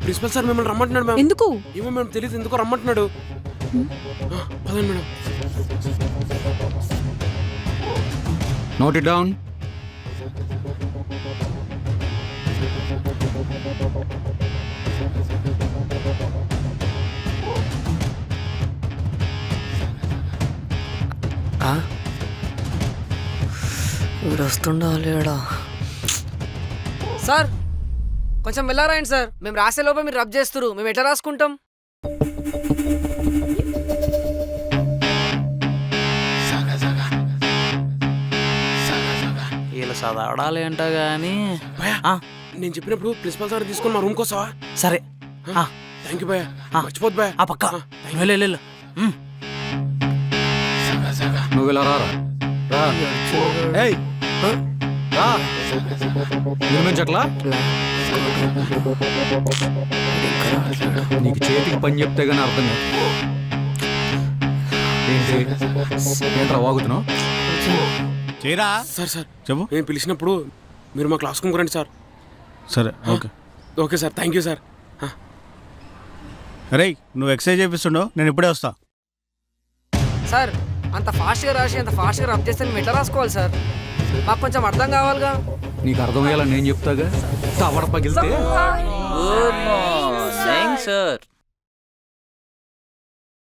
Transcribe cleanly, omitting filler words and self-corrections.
Principal sir మిమ్మల్ని రమ్మంటున్నాడు ma'am. ఎందుకు? ఏమో మేడం తెలియదు, ఎందుకో రమ్మంటున్నాడు. పదండి మేడం. Note it down. వీడు వస్తుండా లేడా? సార్ కొంచెం వెళ్ళారాయండి సార్, మేము రాసే లోపే మీరు రబ్ చేస్తారు, మేము ఎట్లా రాసుకుంటాం? వీళ్ళు చదవడాలి అంట గానీ. నేను చెప్పినప్పుడు ప్రిన్సిపల్ సార్ తీసుకొని మా రూమ్ కోసావా? సరే థ్యాంక్ యూ భయ్యా, మర్చిపోద్దు భయ్యా. ఆ పక్క వెళ్ళు. నువ్వు ఇలా రారా. రా. ఏయ్, రా. నిర్మించట్లా? నీకు చేతికి పని చెప్తే గానీ అర్థం కాదు. ఏంట్రా వాగుతున్నావు? చేయరా సార్ సార్ చెప్పు. నేను పిలిచినప్పుడు మీరు మా క్లాస్ రూమ్కి రండి సార్. సరే okay. Okay sir, thank you sir. రేయ్, నువ్వు ఎక్సర్సైజ్ చేపిస్తుండో, నేను ఇప్పుడే వస్తా. సార్ అంత ఫాస్ట్గా రాసి అంత ఫాస్ట్గా రబ్ చేస్తే మేము ఎట్లా రాసుకోవాలి సార్? మాకు కొంచెం అర్థం కావాలిగా. నీకు అర్థమయ్యేలా నేను చెప్తాగా. తవడ పగిలితే గుడ్ మార్నింగ్ సార్.